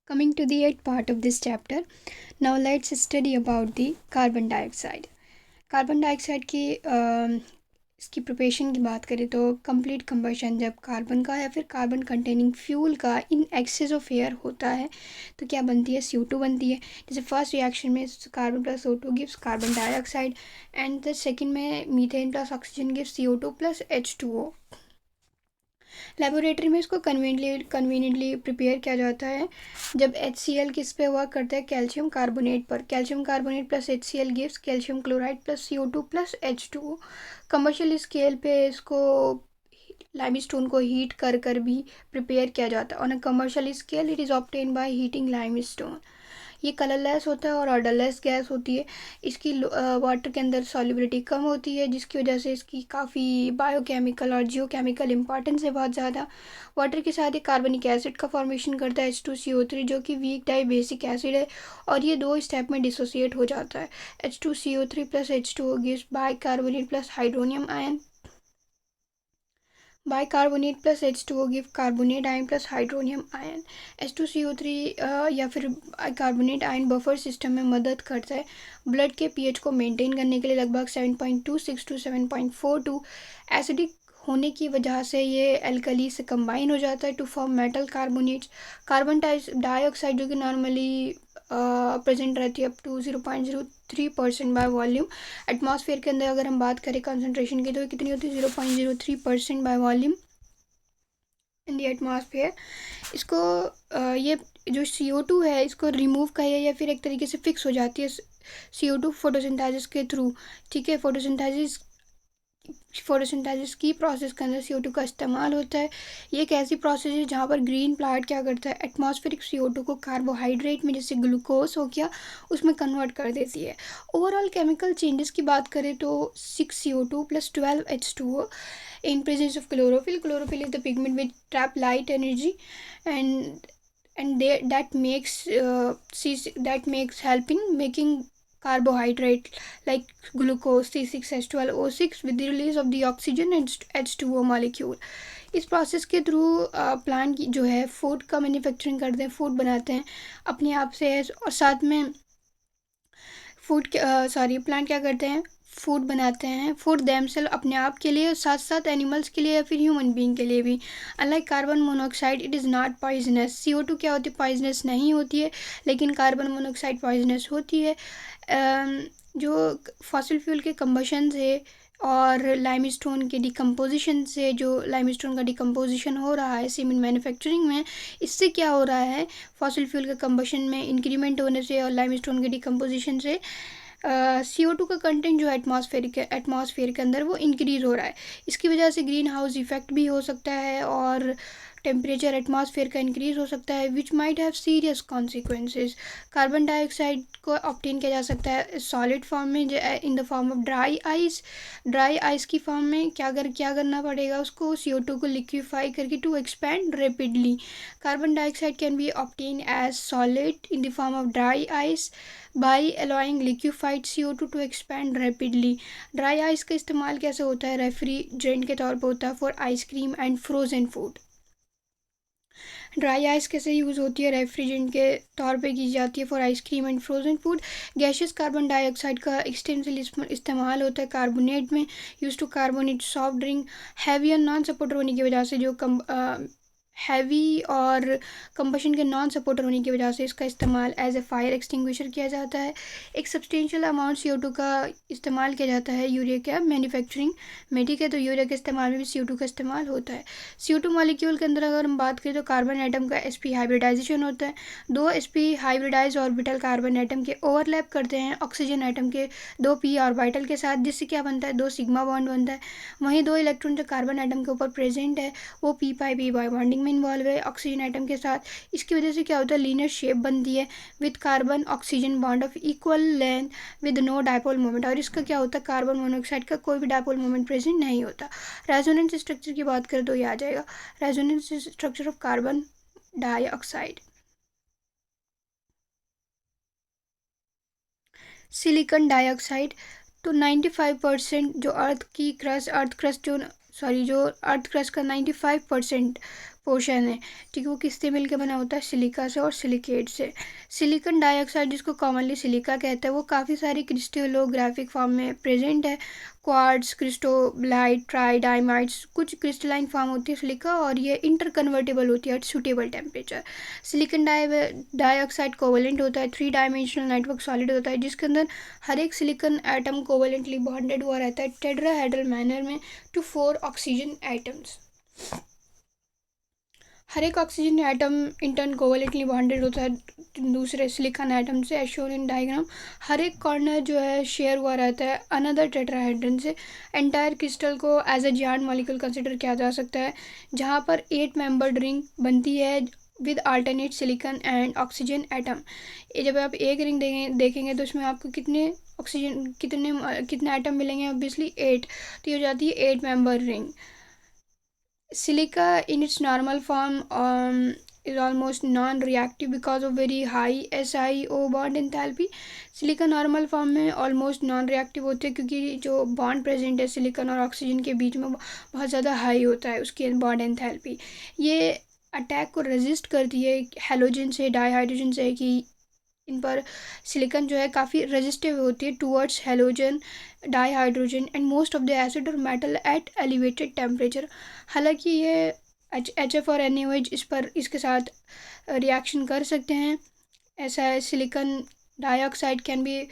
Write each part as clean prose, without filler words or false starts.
Coming to the eighth part of this chapter, now let's study about the carbon dioxide. Carbon dioxide की इसकी preparation की बात करें तो कंप्लीट कंबशन जब कार्बन का या फिर कार्बन कंटेनिंग फ्यूल का इन एक्सेस ऑफ एयर होता है तो क्या बनती है, CO2 बनती है। जैसे फर्स्ट रिएक्शन में carbon plus O2 gives carbon dioxide and the second में methane plus oxygen gives CO2 plus H2O। Laboratory में इसको कन्वीनियंटली प्रिपेयर किया जाता है जब HCl किस पे वर्क करता है, कैल्शियम कार्बोनेट पर। Calcium carbonate plus HCl gives calcium chloride plus CO2 plus H2O। Commercial scale पे इसको लाइमस्टोन को हीट कर कर भी प्रिपेयर किया जाता है। On a commercial scale it is obtain by heating limestone. ये कलरलेस होता है और ऑर्डरलेस गैस होती है। इसकी वाटर के अंदर सॉल्युबिलिटी कम होती है जिसकी वजह से इसकी काफ़ी बायोकेमिकल और जियोकेमिकल इंपॉर्टेंस है बहुत ज़्यादा। वाटर के साथ ही कार्बनिक एसिड का फॉर्मेशन करता है H2CO3 जो कि वीक डाई बेसिक एसिड है और ये दो स्टेप में डिसोसिएट हो जाता है। H2CO3 plus H2O gives bicarbonate plus hydronium ion. Bicarbonate plus H2O give carbonate ion plus hydronium ion. H2CO3 या फिर कार्बोनेट आयन बफर सिस्टम में मदद करता है ब्लड के pH को मेंटेन करने के लिए लगभग 7.26 टू 7.42। एसिडिक होने की वजह से ये एल्कली से कंबाइन हो जाता है to form metal carbonates. Carbon dioxide जो कि नॉर्मली प्रेजेंट रहती है up to 0.03% by volume. Atmosphere के अंदर अगर हम बात करें कंसनट्रेशन की तो ये कितनी होती है, 0.03% by volume in the atmosphere. इसको ये जो CO2 है इसको रिमूव करिए या फिर एक तरीके से फिक्स हो जाती है CO2 फोटोसिंथेसिस के थ्रू। ठीक है, फोटोसिंथेसिस की प्रोसेस के अंदर CO2 का इस्तेमाल होता है। ये एक ऐसी प्रोसेस है जहाँ पर ग्रीन प्लांट क्या करता है, एटमॉस्फेरिक CO2 को कार्बोहाइड्रेट में जैसे ग्लूकोज हो गया उसमें कन्वर्ट कर देती है। ओवरऑल केमिकल चेंजेस की बात करें तो 6CO2 plus 12H2O in presence of chlorophyll. Chlorophyll is the pigment which trap light energy and that makes help in making carbohydrate like glucose C6H12O6 with the release of the oxygen and H2O molecule। इस process के through plant जो है food का manufacturing करते हैं, food बनाते हैं अपने आप से। और साथ में प्लांट क्या करते हैं, फूड बनाते हैं, फूड देमसेल्फ अपने आप के लिए, साथ साथ एनिमल्स के लिए या फिर ह्यूमन बीइंग के लिए भी। Unlike carbon monoxide it is not poisonous. CO2 क्या होती है, पॉइजनस नहीं होती है, लेकिन कार्बन मोनोऑक्साइड पॉइजनस होती है। जो फॉसिल फ्यूल के कंबशन से और लाइमस्टोन के डिकम्पोजिशन से, जो लाइमस्टोन का डिकम्पोजिशन हो रहा है सीमेंट मैन्युफैक्चरिंग में, इससे क्या हो रहा है, फॉसिल फ्यूल के कंबशन में इंक्रीमेंट होने से और लाइमस्टोन के डिकम्पोजिशन से CO2 का कंटेंट जो है एटमॉस्फेयर के अंदर वो इंक्रीज़ हो रहा है। इसकी वजह से ग्रीन हाउस इफेक्ट भी हो सकता है और टेम्परेचर एटमॉस्फेयर का इंक्रीज़ हो सकता है which might have serious consequences. Carbon dioxide को ऑब्टेन किया जा सकता है सॉलिड फॉर्म में in the form of dry ice. Dry ice की फॉर्म में क्या करना पड़ेगा उसको, CO2 को लिक्विफाई करके to expand rapidly. Carbon dioxide can be obtain as solid in the form of dry ice by allowing liquefied CO2 to expand rapidly। Dry ice का इस्तेमाल कैसे होता है, रेफ्रिजरेंट के तौर पर होता है for ice cream and frozen food. Dry ice कैसे यूज़ होती है, रेफ्रिजरेंट के तौर पे की जाती है for ice cream and frozen food. Gaseous carbon dioxide का एक्सटेंसिव इस्तेमाल होता है कार्बोनेट में, use to carbonate soft drink. Heavy और नॉन सपोर्टर होने की वजह से, जो हैवी और कंबशन के नॉन सपोर्टर होने की वजह से इसका इस्तेमाल एज ए फायर एक्सटिंग्विशर किया जाता है। एक सब्सटेंशियल अमाउंट CO2 का इस्तेमाल किया जाता है यूरिया का मैन्युफैक्चरिंग में। ठीक है, तो यूरिया के इस्तेमाल में भी CO2 का इस्तेमाल होता है। CO2 मॉलिक्यूल के अंदर अगर हम बात करें तो कार्बन एटम का sp हाइब्रिडाइजेशन होता है। दो sp hybridise orbital carbon atom के ओवरलैप करते हैं ऑक्सीजन एटम के दो p ऑर्बिटल के साथ, जिससे क्या बनता है, दो सिग्मा बॉन्ड बनता है। वहीं दो इलेक्ट्रॉन जो कार्बन एटम के ऊपर प्रेजेंट है वो p बॉन्डिंग में इन्वॉल्व है ऑक्सीजन एटम के साथ। इसकी वजह से क्या होता है, लीनियर शेप बनती है with carbon oxygen bond of equal length with no dipole moment. और इसका क्या होता है, कार्बन मोनोऑक्साइड का कोई भी डायपोल मोमेंट प्रेजेंट नहीं होता। रेजोनेंस स्ट्रक्चर की बात करें तो ये आ जाएगा resonance structure of carbon dioxide. Silicon dioxide तो 95% जो अर्थ क्रस्ट का 95% पोर्शन है, ठीक है, वो किससे मिलकर बना होता है, सिलिका से और सिलिकेट से। सिलिकॉन डाइऑक्साइड जिसको कॉमनली सिलिका कहते हैं, वो काफ़ी सारी क्रिस्टलोग्राफिक फॉर्म में प्रेजेंट है। क्वार्ट्स, क्रिस्टोलाइट, ट्राइडाइमाइट्स, कुछ क्रिस्टलाइन फॉर्म होती है सिलिका, और ये इंटर कन्वर्टेबल होती है at suitable temperature. Silicon dioxide covalent होता है, 3 डायमेंशनल नेटवर्क सॉलिड होता है, जिसके अंदर हर एक सिलिकॉन एटम कोवेलेंटली बॉन्डेड हुआ रहता है टेट्राहेड्रल मैनर में टू 4 ऑक्सीजन एटम्स। हर एक oxygen atom in turn covalently bonded होता है दूसरे सिलिकॉन एटम से, एज शोन इन डायग्राम। हर एक कॉर्नर जो है शेयर हुआ रहता है अनदर टेट्राहेड्रन से। एंटायर क्रिस्टल को as a giant molecule consider किया जा सकता है, जहाँ पर 8 मेंबर्ड रिंग बनती है with alternate silicon and oxygen atom. ये जब आप एक रिंग देखेंगे तो उसमें आपको कितने ऑक्सीजन कितने एटम मिलेंगे, ऑब्वियसली 8, तो ये हो जाती है 8 member ring. Silica in its normal form is almost non-reactive because of very high SiO bond enthalpy। Silica normal form में ऑलमोस्ट नॉन रिएक्टिव होते हैं, क्योंकि जो बॉन्ड प्रेजेंट है सिलिकॉन और ऑक्सीजन के बीच में बहुत ज़्यादा हाई होता है उसकी बॉन्ड एंथैल्पी। ये अटैक को रेजिस्ट करती है हेलोजन से, डाईहाइड्रोजन से, कि इन पर सिलिकॉन जो है काफ़ी रेजिस्टिव होती है towards halogen, dihydrogen and most of the acid और मेटल एट एलिवेटेड टेम्परेचर। हालांकि ये HF और NaOH इसके साथ रिएक्शन कर सकते हैं। ऐसा है, silicon dioxide can B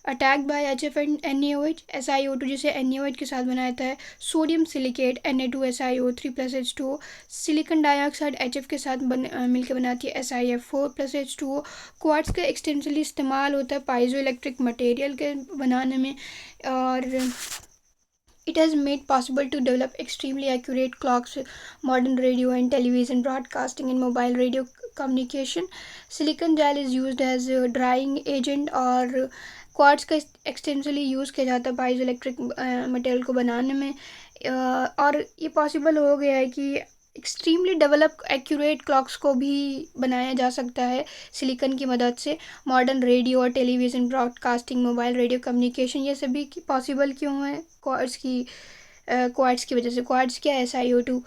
attacked by HF and NaOH। SiO2 जिसे NaOH के साथ बनाया था, sodium silicate Na2SiO3+H2O। Silicon dioxide HF के साथ मिलकर बनाती है SiF4+H2O। क्वार्ट्ज का एक्सटेंसिवली इस्तेमाल होता है पाइजो इलेक्ट्रिक मटेरियल के बनाने में, और it has made possible to develop extremely accurate clocks, modern radio and television broadcasting and mobile radio communication। silicon gel is used as a drying agent, और quartz का एक्सटेंसिवली यूज़ किया जाता है पाइजो electric material को बनाने में, और ये पॉसिबल हो गया है कि एक्सट्रीमली डेवलप एक्यूरेट क्लॉक्स को भी बनाया जा सकता है सिलिकॉन की मदद से। मॉडर्न रेडियो और television broadcasting, mobile radio communication, ये सभी की पॉसिबल क्यों है, क्वार्ट्ज की वजह से। क्वार्ट्ज क्या है, SiO2,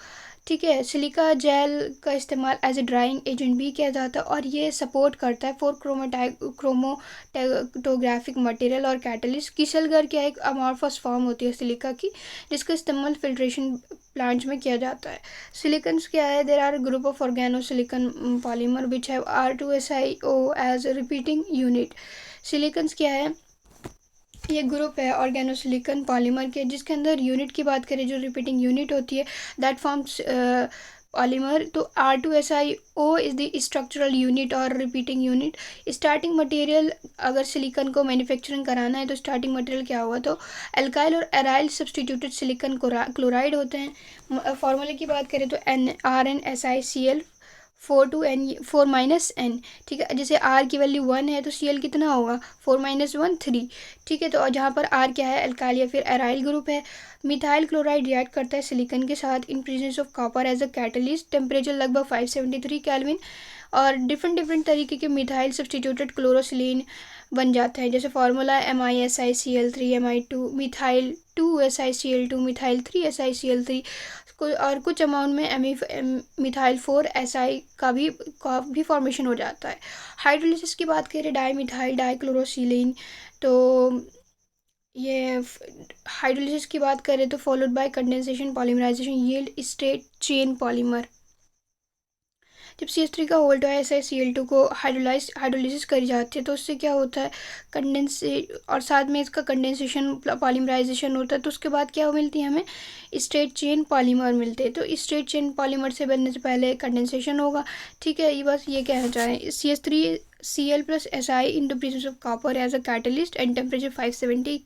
ठीक है। सिलिका जेल का इस्तेमाल एज ए ड्राइंग एजेंट भी किया जाता है, और ये सपोर्ट करता है फॉर क्रोमोटोग्राफिक मटेरियल और कैटलिस्ट। किसलगर क्या एक अमॉर्फस फॉर्म होती है सिलिका की, जिसका इस्तेमाल फिल्ट्रेशन प्लांट्स में किया जाता है। सिलिकॉन्स क्या है, there are group of organosilicon polymer which have R2SiO as repeating unit. Silicones क्या है, ये ग्रुप है ऑर्गेनोसिलिकॉन पॉलीमर के, जिसके अंदर यूनिट की बात करें जो रिपीटिंग यूनिट होती है, दैट फॉर्म्स पॉलीमर। तो R2SiO is the structural unit और रिपीटिंग यूनिट। स्टार्टिंग मटेरियल, अगर सिलिकॉन को मैन्युफैक्चरिंग कराना है तो स्टार्टिंग मटेरियल क्या हुआ, तो एल्काइल और एराइल सब्सटीट्यूटेड सिलिकॉन क्लोराइड होते हैं। फार्मूले की बात करें तो RnSiCl 4-4-N, ठीक है। जैसे R की वैल्यू 1 है तो Cl कितना होगा, 4-1 3, ठीक है। तो और जहाँ पर R क्या है, एल्काइल या फिर एराइल ग्रुप है। मिथाइल क्लोराइड रिएक्ट करता है सिलिकॉन के साथ in presence of copper as a catalyst, temperature लगभग 573 केल्विन, और डिफरेंट तरीके के मिथाइल सब्सटीट्यूटेड क्लोरोसिलीन बन जाते हैं। जैसे formula MiSiCl3 Mi2 methyl 2SiCl2 methyl 3SiCl3, और कुछ अमाउंट में मिथाइल 4Si का भी फॉर्मेशन हो जाता है। हाइड्रोलिसिस की बात करें, डाईमिथाइल डाईक्लोरोसिलीन, तो ये हाइड्रोलिसिस की बात करें तो followed by condensation polymerisation yield straight chain polymer. जब CH3 का होल्ड SiCl2 को हाइड्रोलिसिस करी जाती है तो उससे क्या होता है, और साथ में इसका कंडेंसेशन पॉलीमराइजेशन होता है, तो उसके बाद क्या मिलती है हमें, स्ट्रेट चेन पॉलीमर मिलते हैं। तो स्ट्रेट चेन पॉलीमर से बनने से पहले कंडेंसेशन होगा, ठीक है। ये बस ये कहना चाह रहे हैं। CH3Cl+Si in the presence of copper as a catalyst and temperature 570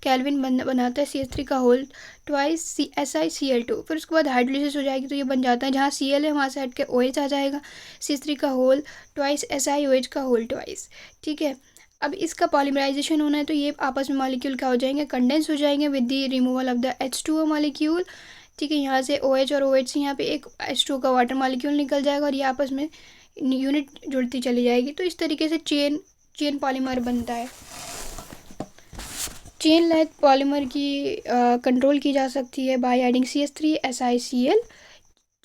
kelvin बनाता है CH3 का होल ट्वाइस SiCl2। फिर उसके बाद हाइड्रोलिसिस हो जाएगी तो ये बन जाता है, जहाँ Cl है वहाँ से हट के OH आ जाएगा, CH3 का होल ट्वाइस SiOH का होल ट्वाइस, ठीक है। अब इसका पॉलीमराइजेशन होना है तो ये आपस में मॉलिक्यूल क्या हो जाएंगे, कंडेंस हो जाएंगे with the removal of the H2O molecule, ठीक है। यहाँ से OH और OH से यहाँ पे एक H2O का वाटर मॉलिक्यूल निकल जाएगा, और ये आपस में यूनिट जुड़ती चली जाएगी। तो इस तरीके से चेन पॉलीमर बनता है। चेन लेंथ पॉलीमर की कंट्रोल की जा सकती है by adding CH3SiCl।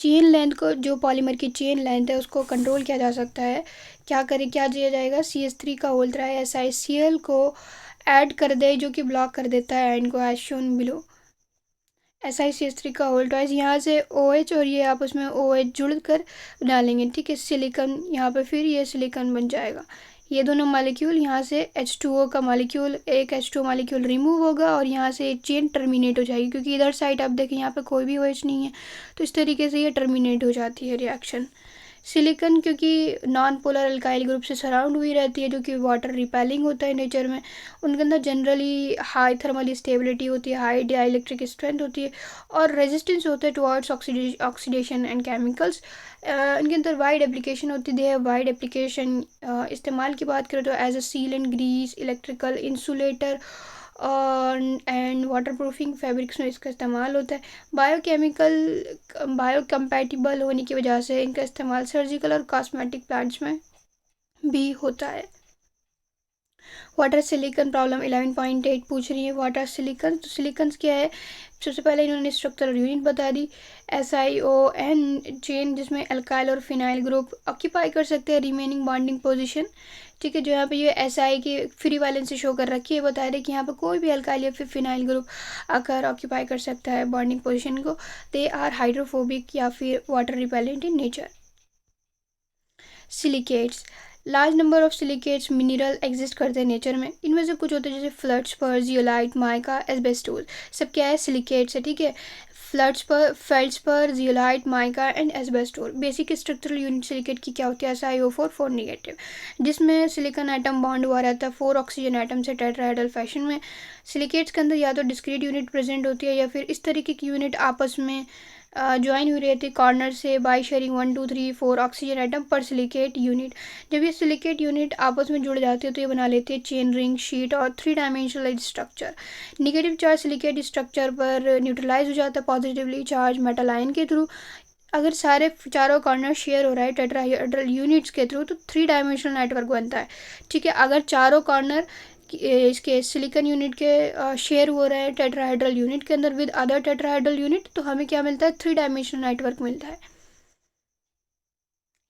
Chain length को, जो पॉलीमर की चेन लेंथ है उसको कंट्रोल किया जा सकता है। क्या किया जाएगा, CH3 का होल SiCl को ऐड कर दे, जो कि ब्लॉक कर देता है आयन को, एज शोन बिलो। SiCH3 का होल ट्वाइस, यहाँ से OH और ये आप उसमें OH जुड़ कर डालेंगे, ठीक है, सिलिकॉन यहाँ पे, फिर ये सिलिकॉन बन जाएगा। ये दोनों मॉलिक्यूल, यहाँ से H2O का मॉलिक्यूल, एक H2O मॉलिक्यूल रिमूव होगा और यहाँ से चेन टर्मिनेट हो जाएगी, क्योंकि इधर साइड आप देखें यहाँ पे कोई भी OH नहीं है, तो इस तरीके से ये टर्मिनेट हो जाती है रिएक्शन। सिलिकॉन क्योंकि नॉन पोलर अल्काइल ग्रुप से सराउंड हुई रहती है, जो कि वाटर रिपेलिंग होता है नेचर में, उनके अंदर जनरली हाई थर्मल स्टेबिलिटी होती है, हाई डाइलेक्ट्रिक स्ट्रेंथ होती है और रेजिस्टेंस होता है टुवर्ड्स ऑक्सीडेशन एंड केमिकल्स। इनके अंदर वाइड एप्लीकेशन होती है, वाइड एप्लीकेशन। इस्तेमाल की बात करें तो as a sealant, grease, electrical, insulator और एंड वाटर प्रूफिंग फैब्रिक्स में इसका इस्तेमाल होता है। बायो कंपैटिबल होने की वजह से इनका इस्तेमाल सर्जिकल और कॉस्मेटिक प्लांट्स में भी होता है। वाटर सिलिकॉन प्रॉब्लम 11.8 पूछ रही है। वाटर सिलिकॉन, तो सिलिकॉन्स क्या है, सबसे पहले इन्होंने स्ट्रक्चरल यूनिट बता दी, SiON चेन, जिसमें अल्काइल और फिनाइल ग्रुप ऑक्यूपाई कर सकते हैं रिमेनिंग बॉन्डिंग पोजीशन, ठीक है। जो यहाँ पे ये Si की फ्री वैलेंसी शो कर रखी है, बता रहे कि यहाँ पे कोई भी अल्काइल या फिर फिनाइल ग्रुप आकर ऑक्यूपाई कर सकता है बॉन्डिंग पोजीशन को। दे आर हाइड्रोफोबिक या फिर water repellent in nature. Silicates, large number of silicates mineral exist करते हैं नेचर में। इनमें से कुछ होते हैं जैसे फ्लड्सपर, जियोलाइट, माइका, एस्बेस्टोस, सब क्या है, सिलिकेट्स है, ठीक है। Feldspar, zeolite, mica and asbestos. Basic structural unit silicate की क्या होती है, SiO4 4 नेगेटिव, जिसमें सिलिकॉन एटम बॉन्ड हुआ रहता है 4 ऑक्सीजन एटम से टेट्राहेड्रल फैशन में। सिलिकेट्स के अंदर या तो डिस्क्रीट यूनिट प्रेजेंट होती है या फिर इस तरीके की यूनिट आपस में ज्वाइन हुई रहती है कॉर्नर से बाई शेयरिंग 1 2 3 4 ऑक्सीजन एटम पर सिलिकेट यूनिट। जब ये सिलिकेट यूनिट आपस में जुड़ जाती है तो ये बना लेती है चेन रिंग, शीट और 3 dimensional structure. Negative charge silicate structure पर न्यूट्रलाइज हो जाता है पॉजिटिवली चार्ज मेटल आयन के थ्रू। अगर सारे चारों कॉर्नर शेयर हो रहा है टेट्राहेड्रल यूनिट्स के थ्रू तो 3 डायमेंशनल नेटवर्क बनता है, ठीक है। अगर चारों कॉर्नर इसके सिलिकॉन यूनिट के शेयर हो रहे हैं टेट्राहेड्रल यूनिट के अंदर विद अदर टेट्राहेड्रल यूनिट, तो हमें क्या मिलता है, 3 डायमेंशनल नेटवर्क मिलता है।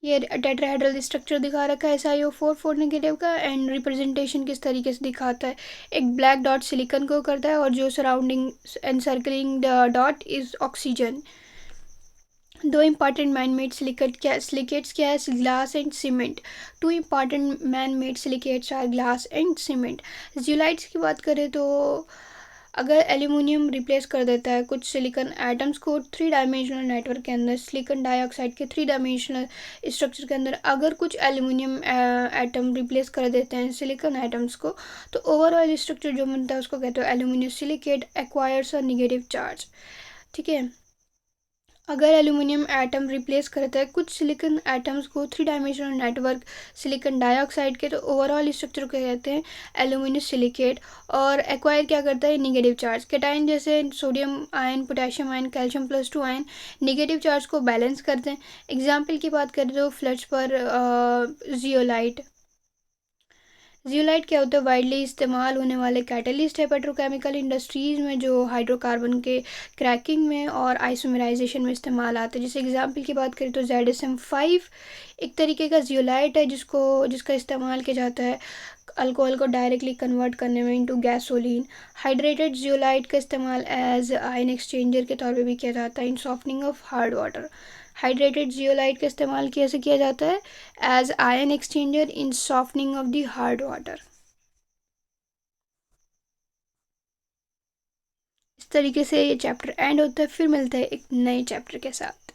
ये टेट्राहेड्रल स्ट्रक्चर दिखा रखा है SiO4 4 नेगेटिव का, एंड रिप्रेजेंटेशन किस तरीके से दिखाता है, एक ब्लैक डॉट सिलिकॉन को करता है और जो surrounding encircling dot is oxygen. दो इंपॉर्टेंट मैन मेड सिलिकेट्स क्या है, glass and cement. Two important man made silicates are glass and cement. Zeolites की बात करें तो अगर एल्यूमिनियम रिप्लेस कर देता है कुछ सिलिकॉन एटम्स को 3 डायमेंशनल नेटवर्क के अंदर, सिलिकॉन डाइऑक्साइड के 3 डायमेंशनल स्ट्रक्चर के अंदर अगर कुछ एल्यूमिनियम एटम रिप्लेस कर देते हैं सिलिकॉन एटम्स को, तो ओवरऑल स्ट्रक्चर जो बनता है उसको कहते हैं aluminium silicate acquires a negative charge, ठीक है। अगर एल्यूमिनियम एटम रिप्लेस करता है कुछ सिलिकॉन एटम्स को 3 डायमेंशनल नेटवर्क सिलिकॉन डाइऑक्साइड के, तो ओवरऑल स्ट्रक्चर को कहते हैं एल्यूमिनियम सिलिकेट। और एक्वायर क्या करता है, नेगेटिव चार्ज। कैटाइन जैसे sodium ion, potassium ion, calcium +2 ion negative charge को बैलेंस करते हैं। एग्जाम्पल की बात करें तो फ्लड्सपर, जियोलाइट। जियोलाइट क्या होता है, वाइडली इस्तेमाल होने वाले कैटलिस्ट है पेट्रोकेमिकल इंडस्ट्रीज़ में, जो हाइड्रोकार्बन के क्रैकिंग में और आइसोमराइजेशन में इस्तेमाल आते हैं। जैसे एग्जांपल की बात करें तो ZSM5 एक तरीके का जियोलाइट है जिसका इस्तेमाल किया जाता है अल्कोहल को डायरेक्टली कन्वर्ट करने में इनटू गैसोलीन। हाइड्रेटेड जियोलाइट का इस्तेमाल एज आयन एक्सचेंजर के तौर पे भी किया जाता है in softening of hard water. Hydrated zeolite का इस्तेमाल कैसे किया जाता है, as ion exchanger in softening of the hard water. इस तरीके से ये चैप्टर एंड होता है, फिर मिलता है एक नए चैप्टर के साथ।